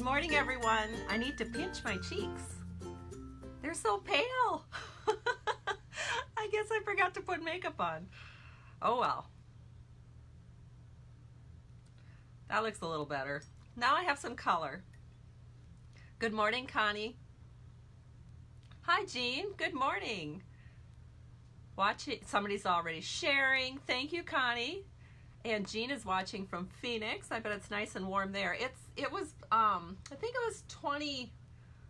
morning, everyone. I need to pinch my cheeks. They're so pale. I guess I forgot to put makeup on. Oh well. That looks a little better. Now I have some color. Good morning, Connie. Hi, Jean. Good morning. Watch it. Somebody's already sharing. Thank you, Connie. And Jean is watching from Phoenix. I bet it's nice and warm there. It was I think it was 20.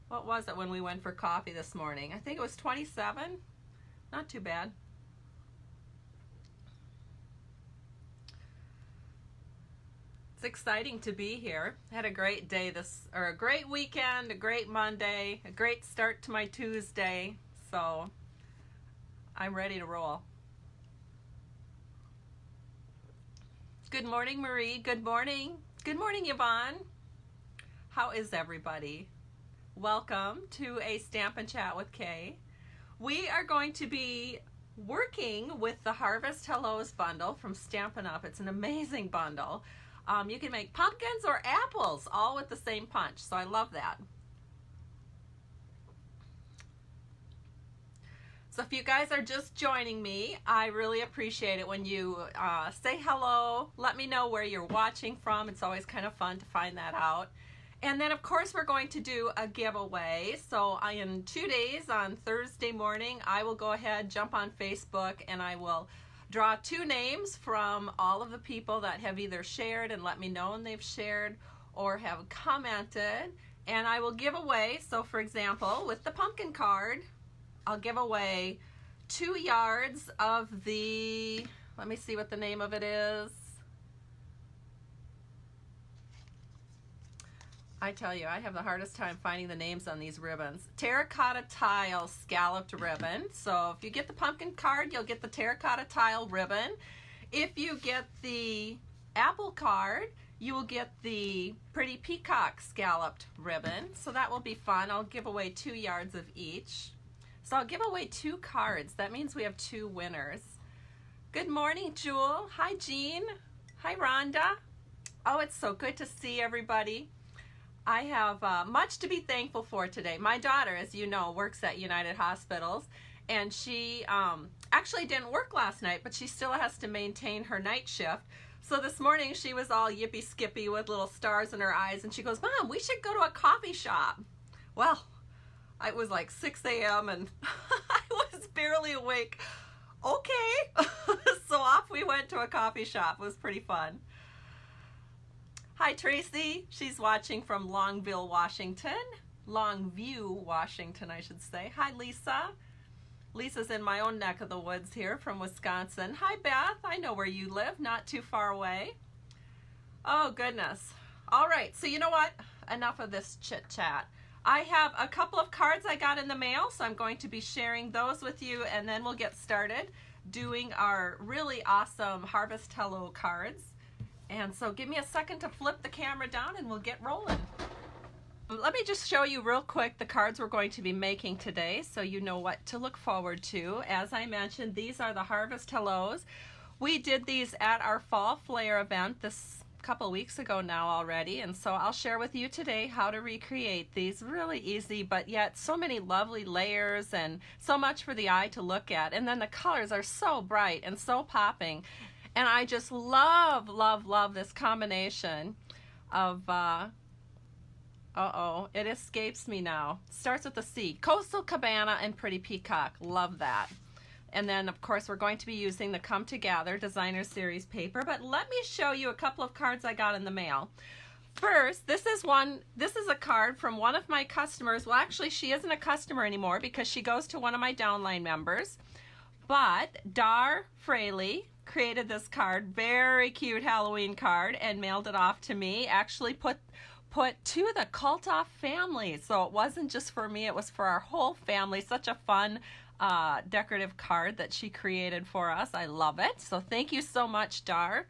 What was it when we went for coffee this morning? I think it was 27. Not too bad. It's exciting to be here. I had a great day a great weekend, a great Monday, a great start to my Tuesday. So I'm ready to roll. Good morning, Marie. Good morning. Good morning, Yvonne. How is everybody? Welcome to a Stampin' Chat with Kay. We are going to be working with the Harvest Hellos bundle from Stampin' Up. It's an amazing bundle. You can make pumpkins or apples all with the same punch, so I love that. So if you guys are just joining me, I really appreciate it when you say hello, let me know where you're watching from. It's always kind of fun to find that out. And then of course we're going to do a giveaway. So in 2 days, on Thursday morning, I will go ahead, jump on Facebook, and I will draw 2 names from all of the people that have either shared and let me know when they've shared or have commented. And I will give away, so for example, with the pumpkin card, I'll give away 2 yards of the, let me see what the name of it is. I tell you, I have the hardest time finding the names on these ribbons. Terracotta Tile Scalloped Ribbon. So if you get the pumpkin card, you'll get the terracotta tile ribbon. If you get the apple card, you will get the pretty peacock scalloped ribbon. So that will be fun. I'll give away 2 yards of each. So I'll give away 2 cards. That means we have 2 winners. Good morning, Jewel. Hi, Jean. Hi, Rhonda. Oh, it's so good to see everybody. I have much to be thankful for today. My daughter, as you know, works at United Hospitals, and she actually didn't work last night, but she still has to maintain her night shift. So this morning she was all yippy skippy with little stars in her eyes, and she goes, "Mom, we should go to a coffee shop." Well, it was like 6 a.m. and I was barely awake. Okay. So off we went to a coffee shop. It was pretty fun. Hi, Tracy. She's watching from Longview, Washington, I should say. Hi, Lisa. Lisa's in my own neck of the woods here from Wisconsin. Hi, Beth. I know where you live, not too far away. Oh, goodness. All right. So you know what? Enough of this chit-chat. I have a couple of cards I got in the mail, so I'm going to be sharing those with you, and then we'll get started doing our really awesome Harvest Hello cards. And so give me a second to flip the camera down and we'll get rolling. Let me just show you real quick the cards we're going to be making today so you know what to look forward to. As I mentioned, these are the Harvest Hellos. We did these at our Fall Flair event this couple weeks ago now already, and so I'll share with you today how to recreate these. Really easy, but yet so many lovely layers and so much for the eye to look at. And then the colors are so bright and so popping. And I just love, love, love this combination of, it escapes me now. Starts with a C. Coastal Cabana and Pretty Peacock. Love that. And then, of course, we're going to be using the Come Together Designer Series paper. But let me show you a couple of cards I got in the mail. First, this is a card from one of my customers. Well, actually, she isn't a customer anymore because she goes to one of my downline members. But Dar Fraley created this card, very cute Halloween card, and mailed it off to me. Actually put to the Kalthoff family. So it wasn't just for me, it was for our whole family. Such a fun decorative card that she created for us. I love it. So thank you so much, Dar.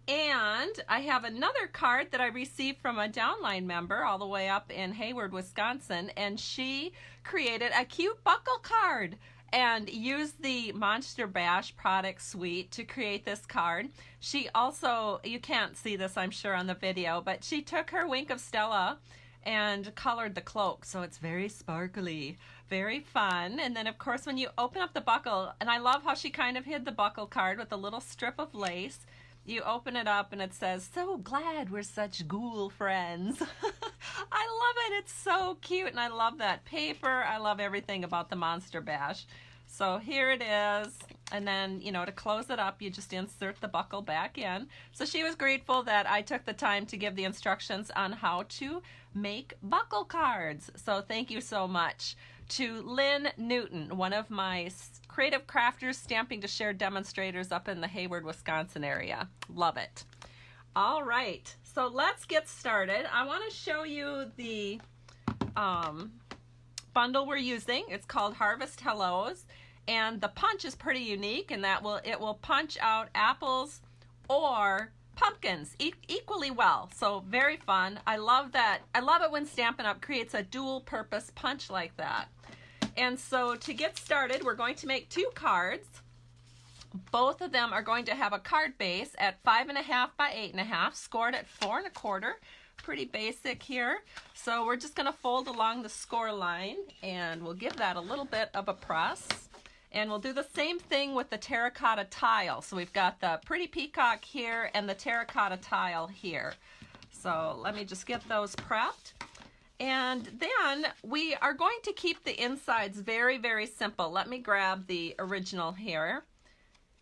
And I have another card that I received from a downline member all the way up in Hayward, Wisconsin, and she created a cute buckle card and used the Monster Bash product suite to create this card. She also, you can't see this I'm sure on the video, but she took her Wink of Stella and colored the cloak, so it's very sparkly, very fun. And then of course when you open up the buckle, and I love how she kind of hid the buckle card with a little strip of lace. You open it up and it says, "So glad we're such ghoul friends." I love it. It's so cute, and I love that paper. I love everything about the Monster Bash. So here it is, and then, you know, to close it up, you just insert the buckle back in. So she was grateful that I took the time to give the instructions on how to make buckle cards. So thank you so much to Lynn Newton, one of my creative crafters stamping to share demonstrators up in the Hayward, Wisconsin area. Love it. All right, so let's get started. I want to show you the bundle we're using. It's called Harvest Hellos, and the punch is pretty unique in that it will punch out apples or pumpkins equally well. So very fun. I love that. I love it when Stampin' Up! Creates a dual purpose punch like that. And so to get started, we're going to make 2 cards. Both of them are going to have a card base at 5.5 by 8.5, scored at 4 1/4. Pretty basic here. So we're just going to fold along the score line, and we'll give that a little bit of a press. And we'll do the same thing with the terracotta tile. So we've got the pretty peacock here and the terracotta tile here. So let me just get those prepped. And then we are going to keep the insides very, very simple. Let me grab the original here.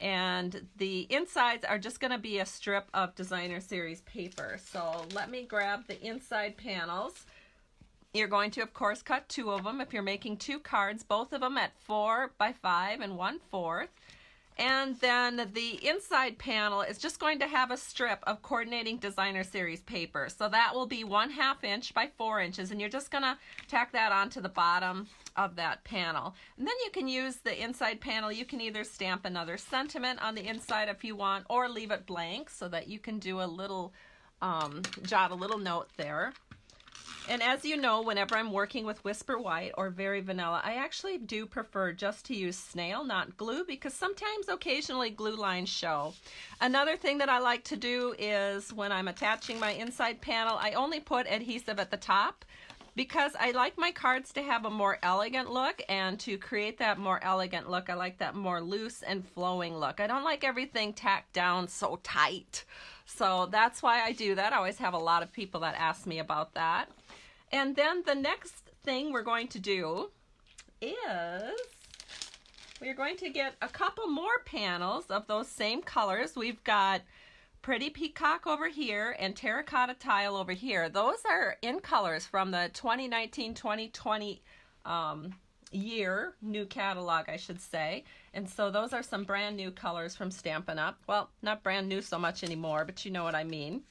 And the insides are just going to be a strip of Designer Series paper. So let me grab the inside panels. You're going to, of course, cut 2 of them if you're making 2 cards, both of them at 4 by 5 and 1/4. And then the inside panel is just going to have a strip of coordinating Designer Series paper. So that will be 1/2 inch by 4 inches, and you're just going to tack that onto the bottom of that panel. And then you can use the inside panel. You can either stamp another sentiment on the inside if you want, or leave it blank so that you can do a little, jot a little note there. And as you know, whenever I'm working with Whisper White or Very Vanilla, I actually do prefer just to use snail, not glue, because sometimes occasionally glue lines show. Another thing that I like to do is when I'm attaching my inside panel, I only put adhesive at the top, because I like my cards to have a more elegant look, and to create that more elegant look, I like that more loose and flowing look. I don't like everything tacked down so tight. So that's why I do that. I always have a lot of people that ask me about that. And then the next thing we're going to do is we're going to get a couple more panels of those same colors. We've got Pretty Peacock over here and Terracotta Tile over here. Those are in colors from the 2019-2020 year, new catalog, I should say. And so those are some brand new colors from Stampin' Up. Well, not brand new so much anymore, but you know what I mean.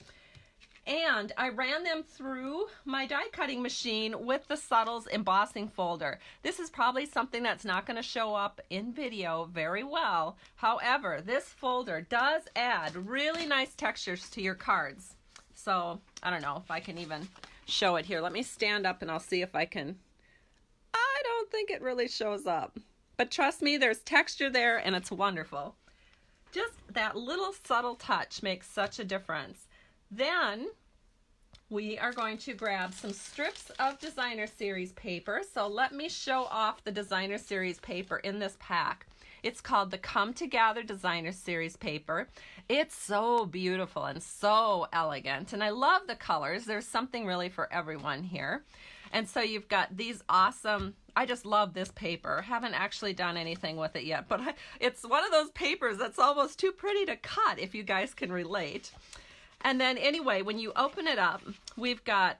And I ran them through my die cutting machine with the Subtles embossing folder. This is probably something that's not going to show up in video very well. However, this folder does add really nice textures to your cards. So I don't know if I can even show it here. Let me stand up and I'll see if I can. I don't think it really shows up. But trust me, there's texture there and it's wonderful. Just that little subtle touch makes such a difference. Then we are going to grab some strips of Designer Series paper. So let me show off the Designer Series paper in this pack. It's called the Come Together Designer Series paper. It's so beautiful and so elegant, and I love the colors. There's something really for everyone here. And so you've got these awesome, I just love this paper. Haven't actually done anything with it yet, but it's one of those papers that's almost too pretty to cut, if you guys can relate. And then anyway, when you open it up, we've got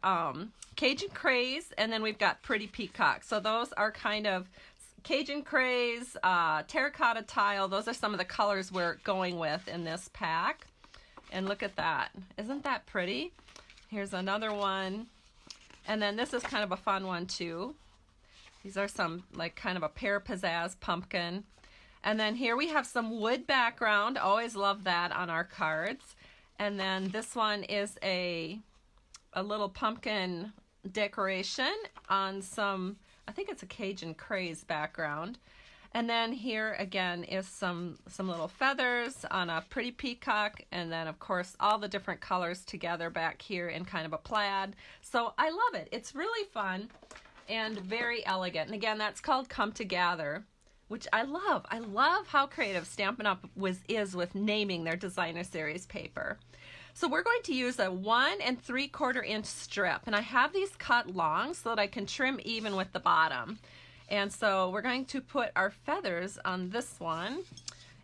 Cajun Craze, and then we've got Pretty Peacock. So those are kind of Cajun Craze, Terracotta Tile. Those are some of the colors we're going with in this pack. And look at that. Isn't that pretty? Here's another one. And then this is kind of a fun one too. These are some like kind of a pear pizzazz pumpkin. And then here we have some wood background. Always love that on our cards. And then this one is a little pumpkin decoration on some, I think it's a Cajun Craze background. And then here again is some little feathers on a pretty peacock, and then of course all the different colors together back here in kind of a plaid. So I love it. It's really fun and very elegant. And again, that's called Come To Gather, which I love. I love how creative Stampin' Up! Is with naming their designer series paper. So we're going to use a 1 3/4 inch strip, and I have these cut long so that I can trim even with the bottom. And so we're going to put our feathers on this one,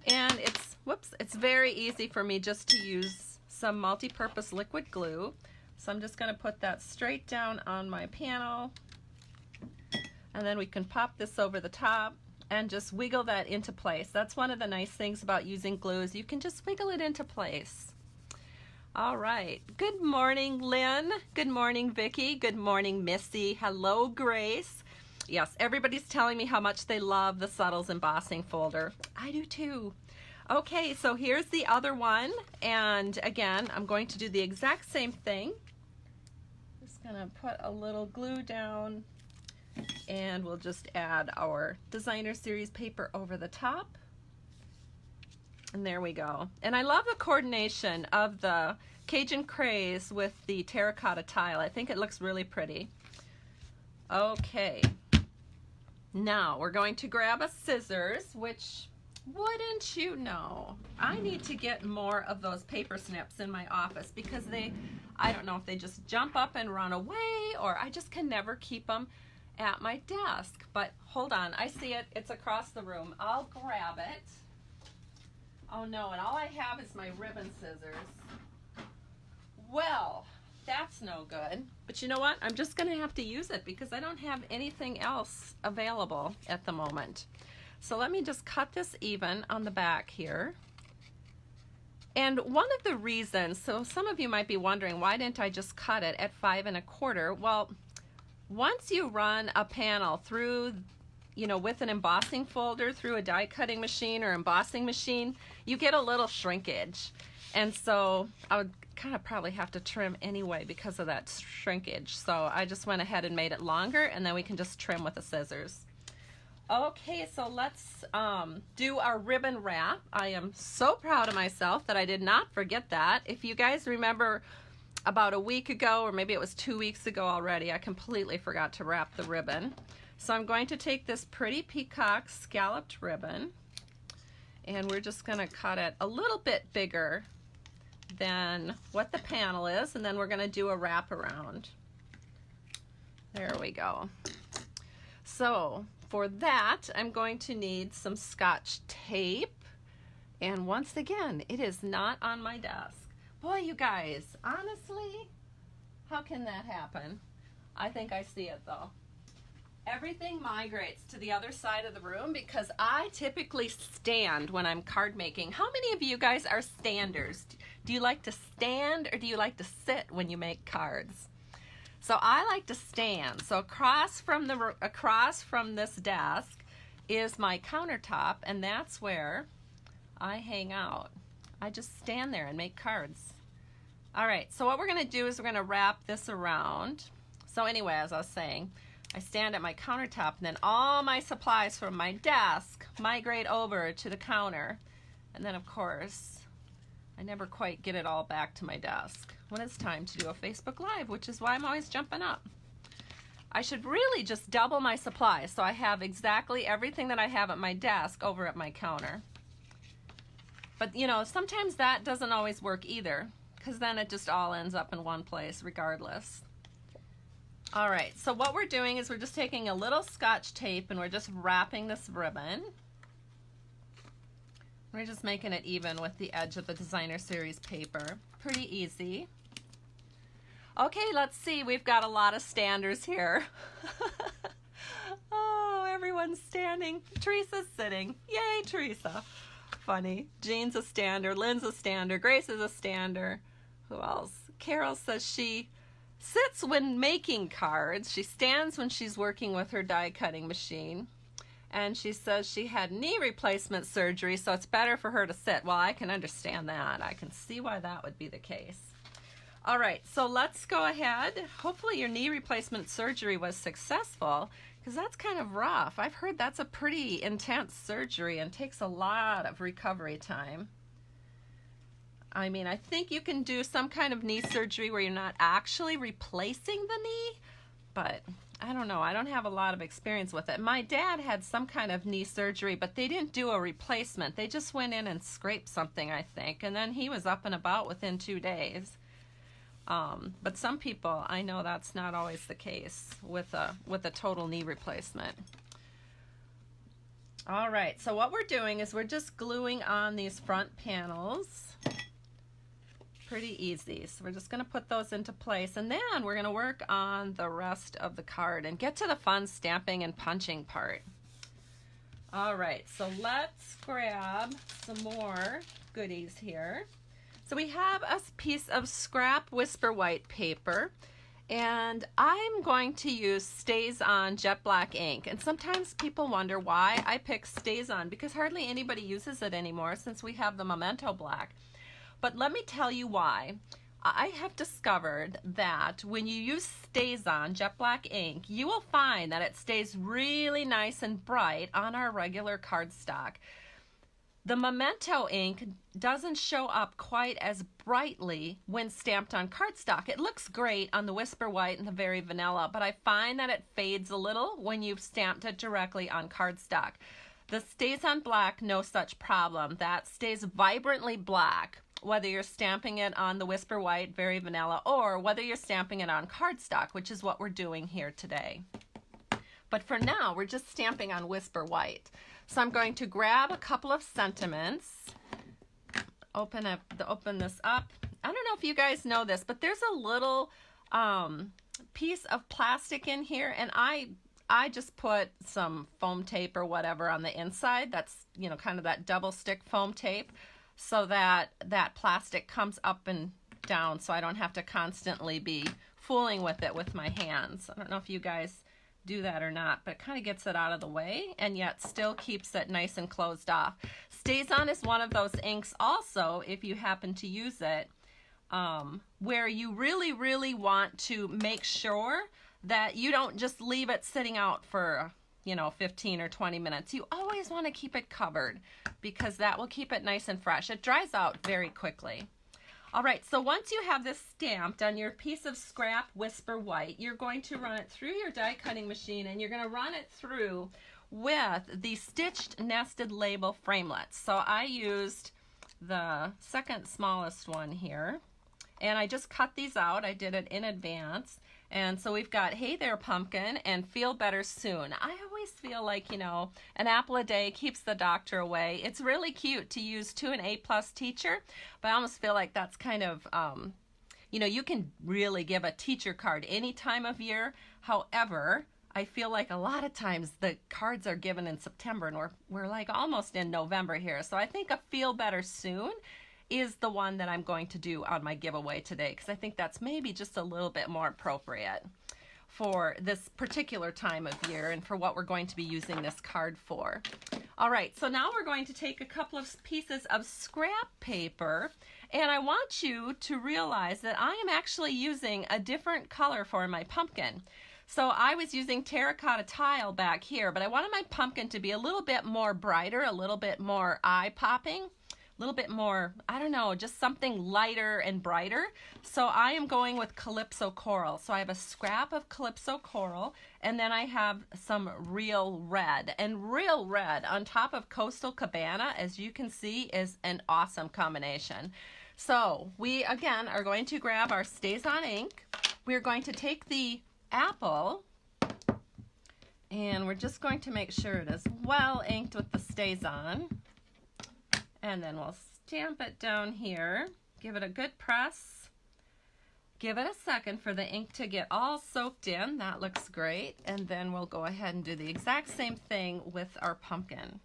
and it's very easy for me just to use some multi-purpose liquid glue. So I'm just going to put that straight down on my panel, and then we can pop this over the top and just wiggle that into place. That's one of the nice things about using glue, is you can just wiggle it into place. All right. Good morning, Lynn. Good morning, Vicki. Good morning, Missy. Hello, Grace. Yes, everybody's telling me how much they love the Subtles embossing folder. I do too. Okay, so here's the other one, and again, I'm going to do the exact same thing. Just gonna put a little glue down, and we'll just add our designer series paper over the top. And there we go. And I love the coordination of the Cajun Craze with the terracotta tile. I think it looks really pretty. Okay. Now we're going to grab a scissors, which, wouldn't you know, I need to get more of those paper snips in my office, because I don't know if they just jump up and run away, or I just can never keep them at my desk. But hold on, I see it. It's across the room. I'll grab it. Oh no, and all I have is my ribbon scissors. Well, that's no good. But you know what? I'm just going to have to use it because I don't have anything else available at the moment. So let me just cut this even on the back here. And one of the reasons, so some of you might be wondering, why didn't I just cut it at 5 1/4? Well, once you run a panel through, with an embossing folder through a die cutting machine or embossing machine, you get a little shrinkage. And so I would kind of probably have to trim anyway because of that shrinkage. So I just went ahead and made it longer, and then we can just trim with the scissors. Okay, so let's do our ribbon wrap. I am so proud of myself that I did not forget that. If you guys remember about a week ago, or maybe it was 2 weeks ago already, I completely forgot to wrap the ribbon. So I'm going to take this pretty peacock scalloped ribbon, and we're just going to cut it a little bit bigger than what the panel is, and then we're going to do a wrap around. There we go. So for that, I'm going to need some Scotch tape, and once again, it is not on my desk. Boy, you guys, honestly, how can that happen? I think I see it though. Everything migrates to the other side of the room because I typically stand when I'm card making. How many of you guys are standers? Do you like to stand or do you like to sit when you make cards? So I like to stand. So across from this desk is my countertop, and that's where I hang out. I just stand there and make cards. All right, so what we're going to do is we're going to wrap this around. So anyway, as I was saying, I stand at my countertop, and then all my supplies from my desk migrate over to the counter. And then, of course, I never quite get it all back to my desk when it's time to do a Facebook Live, which is why I'm always jumping up. I should really just double my supplies so I have exactly everything that I have at my desk over at my counter. But, sometimes that doesn't always work either, because then it just all ends up in one place regardless. All right, so what we're doing is we're just taking a little Scotch tape and we're just wrapping this ribbon. We're just making it even with the edge of the designer series paper. Pretty easy. Okay, let's see. We've got a lot of standers here. Oh, everyone's standing. Teresa's sitting. Yay, Teresa. Funny. Jean's a stander. Lynn's a stander. Grace is a stander. Who else? Carol says she sits when making cards. She stands when she's working with her die cutting machine. And she says she had knee replacement surgery, so it's better for her to sit. Well, I can understand that. I can see why that would be the case. All right, so let's go ahead. Hopefully your knee replacement surgery was successful, because that's kind of rough. I've heard that's a pretty intense surgery and takes a lot of recovery time. I mean, I think you can do some kind of knee surgery where you're not actually replacing the knee, but I don't know. I don't have a lot of experience with it. My dad had some kind of knee surgery, but they didn't do a replacement. They just went in and scraped something, I think, and then he was up and about within 2 days. But some people, I know that's not always the case with a total knee replacement. All right, so what we're doing is we're just gluing on these front panels. Pretty easy. So we're just going to put those into place, and then we're going to work on the rest of the card and get to the fun stamping and punching part. All right, so let's grab some more goodies here. So we have a piece of scrap Whisper White paper, and I'm going to use Stays On Jet Black ink. And sometimes people wonder why I pick Stays On, because hardly anybody uses it anymore since we have the Memento Black. But let me tell you why. I have discovered that when you use Stays On Jet Black ink, you will find that it stays really nice and bright on our regular cardstock. The Memento ink doesn't show up quite as brightly when stamped on cardstock. It looks great on the Whisper White and the Very Vanilla, but I find that it fades a little when you've stamped it directly on cardstock. The Stays On Black, no such problem. That stays vibrantly black, whether you're stamping it on the Whisper White, Very Vanilla, or whether you're stamping it on cardstock, which is what we're doing here today. But for now, we're just stamping on Whisper White. So I'm going to grab a couple of sentiments, open this up. I don't know if you guys know this, but there's a little piece of plastic in here, and I just put some foam tape or whatever on the inside. That's, you know, kind of that double stick foam tape, so that that plastic comes up and down, so I don't have to constantly be fooling with it with my hands. I don't know if you guys do that or not, but it kind of gets it out of the way and yet still keeps it nice and closed off. Stays On is one of those inks also, if you happen to use it, where you really want to make sure that you don't just leave it sitting out for, you know, 15 or 20 minutes. You always want to keep it covered because that will keep it nice and fresh. It dries out very quickly. All right, so once you have this stamped on your piece of scrap Whisper White, you're going to run it through your die cutting machine, and you're going to run it through with the stitched nested label framelets. So I used the second smallest one here, and I just cut these out. I did it in advance. And so we've got Hey There Pumpkin and Feel Better Soon. I always feel like, you know, an apple a day keeps the doctor away. It's really cute to use to an A+ teacher, but I almost feel like that's kind of, you know, you can really give a teacher card any time of year. However, I feel like a lot of times the cards are given in September, and we're like almost in November here. So I think a Feel Better Soon is the one that I'm going to do on my giveaway today, because I think that's maybe just a little bit more appropriate for this particular time of year and for what we're going to be using this card for. All right, so now we're going to take a couple of pieces of scrap paper, and I want you to realize that I am actually using a different color for my pumpkin. So I was using terracotta tile back here, but I wanted my pumpkin to be a little bit more brighter, a little bit more eye-popping, a little bit more, I don't know, just something lighter and brighter. So I am going with Calypso Coral. So I have a scrap of Calypso Coral, and then I have some Real Red. And Real Red on top of Coastal Cabana, as you can see, is an awesome combination. So we, again, are going to grab our Stays On ink. We're going to take the apple, and we're just going to make sure it is well inked with the Stays On. And then we'll stamp it down here, give it a good press, give it a second for the ink to get all soaked in. That looks great. And then we'll go ahead and do the exact same thing with our pumpkin.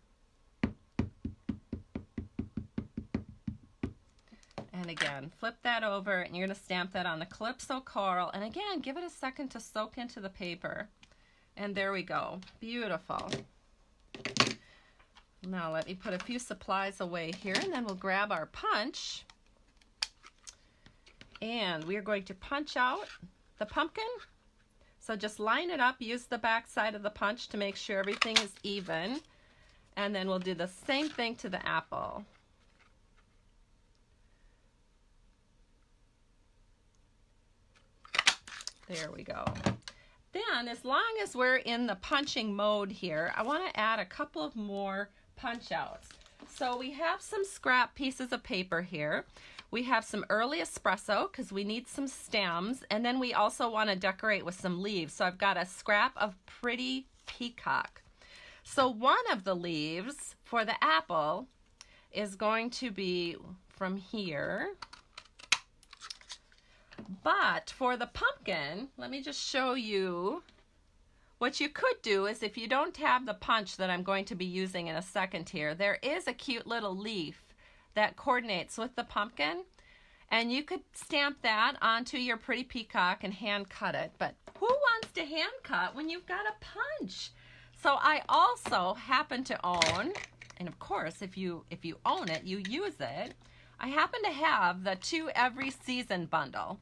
And again, flip that over, and you're going to stamp that on the Calypso Coral. And again, give it a second to soak into the paper. And there we go. Beautiful. Now let me put a few supplies away here, and then we'll grab our punch, and we are going to punch out the pumpkin. So just line it up, use the back side of the punch to make sure everything is even. And then we'll do the same thing to the apple. There we go. Then, as long as we're in the punching mode here, I want to add a couple of more punch outs. So we have some scrap pieces of paper here. We have some early espresso because we need some stems, and then we also want to decorate with some leaves. So I've got a scrap of pretty peacock. So one of the leaves for the apple is going to be from here. But for the pumpkin, let me just show you. What you could do is, if you don't have the punch that I'm going to be using in a second here, there is a cute little leaf that coordinates with the pumpkin, and you could stamp that onto your pretty peacock and hand cut it. But who wants to hand cut when you've got a punch? So I also happen to own, and of course if you own it, you use it, I happen to have the 2 Every Season bundle.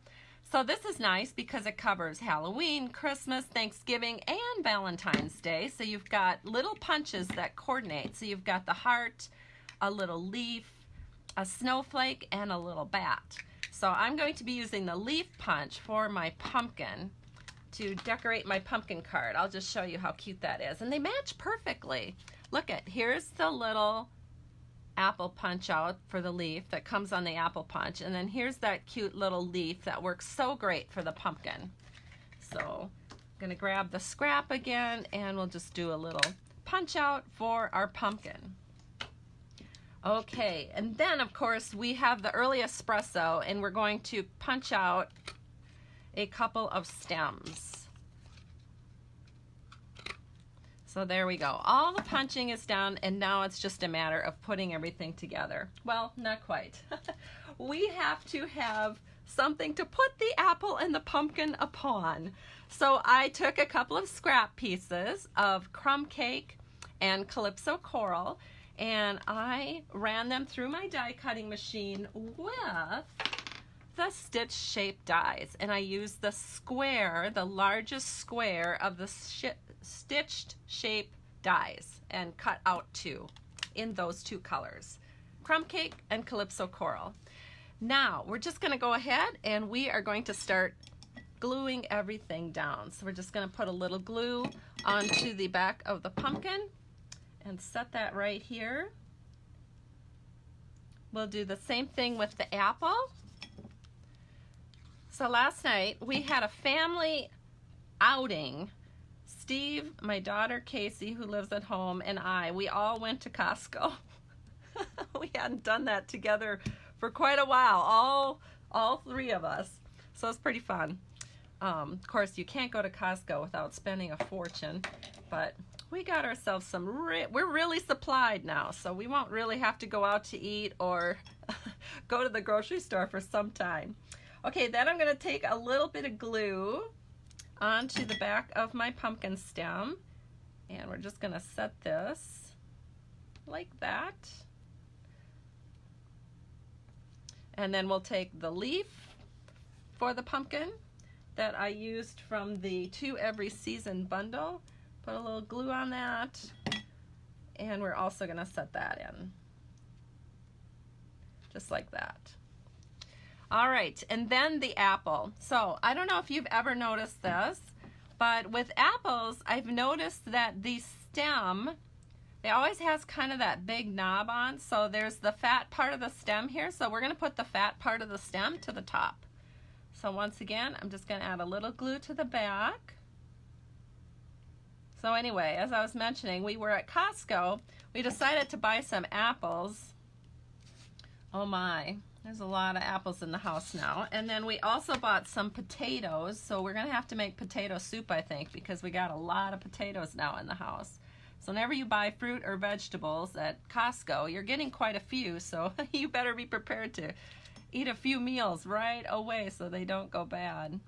So this is nice because it covers Halloween, Christmas, Thanksgiving, and Valentine's Day. So you've got little punches that coordinate. So you've got the heart, a little leaf, a snowflake, and a little bat. So I'm going to be using the leaf punch for my pumpkin to decorate my pumpkin card. I'll just show you how cute that is. And they match perfectly. Look at, here's the little apple punch out for the leaf that comes on the apple punch, and then here's that cute little leaf that works so great for the pumpkin. So I'm gonna grab the scrap again, and we'll just do a little punch out for our pumpkin. Okay, and then of course we have the early espresso, and we're going to punch out a couple of stems. So there we go. All the punching is done, and now it's just a matter of putting everything together. Well, not quite. We have to have something to put the apple and the pumpkin upon. So I took a couple of scrap pieces of crumb cake and calypso coral, and I ran them through my die cutting machine with the stitch shaped dies. And I used the square, the largest square of the stitched shape dies, and cut out 2 in those 2 colors, crumb cake and calypso coral. Now we're just going to go ahead and we are going to start gluing everything down. So we're just going to put a little glue onto the back of the pumpkin and set that right here. We'll do the same thing with the apple. So last night we had a family outing. Steve, my daughter Casey, who lives at home, and we all went to Costco. We hadn't done that together for quite a while, all 3 of us. So it's pretty fun. Of course, you can't go to Costco without spending a fortune, but we got ourselves some, we're really supplied now, so we won't really have to go out to eat or go to the grocery store for some time. Okay, then I'm going to take a little bit of glue onto the back of my pumpkin stem, and we're just going to set this like that. And then we'll take the leaf for the pumpkin that I used from the 2 Every Season bundle, put a little glue on that, and we're also going to set that in just like that. All right, and then the apple. So I don't know if you've ever noticed this, but with apples, I've noticed that the stem, it always has kind of that big knob on. So there's the fat part of the stem here. So we're going to put the fat part of the stem to the top. So once again, I'm just going to add a little glue to the back. So anyway, as I was mentioning, we were at Costco. We decided to buy some apples. Oh my. There's a lot of apples in the house now. And then we also bought some potatoes. So we're going to have to make potato soup, I think, because we got a lot of potatoes now in the house. So whenever you buy fruit or vegetables at Costco, you're getting quite a few. So you better be prepared to eat a few meals right away so they don't go bad.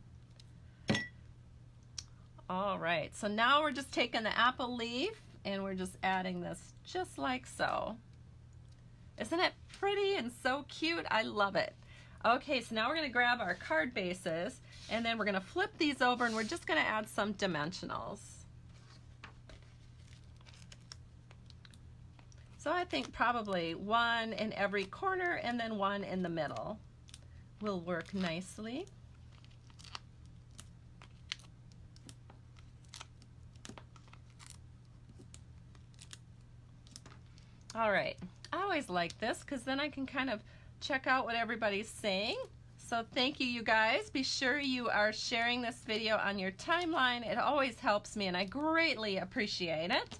All right. So now we're just taking the apple leaf and we're just adding this just like so. Isn't it pretty and so cute? I love it. Okay, so now we're going to grab our card bases, and then we're going to flip these over, and we're just going to add some dimensionals. So I think probably one in every corner and then one in the middle will work nicely. All right, I always like this because then I can kind of check out what everybody's saying. So thank you, you guys. Be sure you are sharing this video on your timeline. It always helps me and I greatly appreciate it.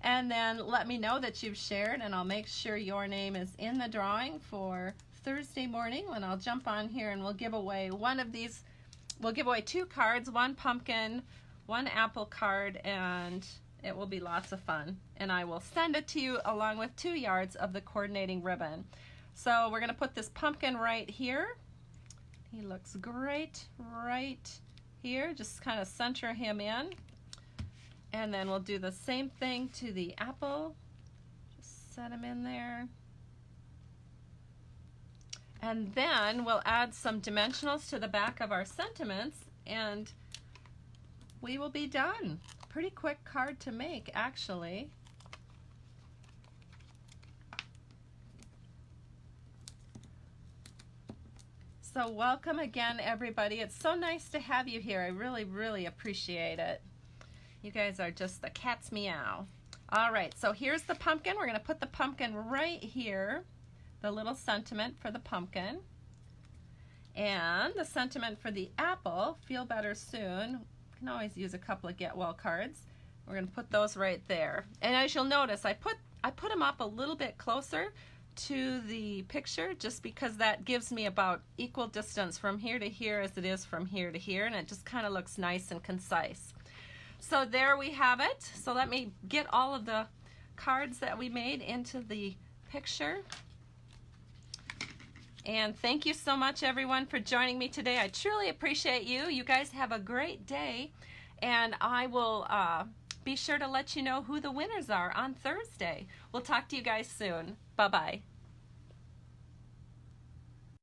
And then let me know that you've shared, and I'll make sure your name is in the drawing for Thursday morning when I'll jump on here and we'll give away one of these. We'll give away 2 cards, 1 pumpkin, 1 apple card, and it will be lots of fun. And I will send it to you along with 2 yards of the coordinating ribbon. So we're going to put this pumpkin right here. He looks great right here. Just kind of center him in. And then we'll do the same thing to the apple. Just set him in there. And then we'll add some dimensionals to the back of our sentiments and we will be done. Pretty quick card to make, actually. So welcome again, everybody. It's so nice to have you here. I really, really appreciate it. You guys are just the cat's meow. All right, so here's the pumpkin. We're going to put the pumpkin right here, the little sentiment for the pumpkin. And the sentiment for the apple, feel better soon. You can always use a couple of get well cards. We're going to put those right there. And as you'll notice, I put them up a little bit closer to the picture just because that gives me about equal distance from here to here as it is from here to here, and it just kind of looks nice and concise. So there we have it. So let me get all of the cards that we made into the picture. And thank you so much, everyone, for joining me today. I truly appreciate you. You guys have a great day. And I will be sure to let you know who the winners are on Thursday. We'll talk to you guys soon. Bye-bye.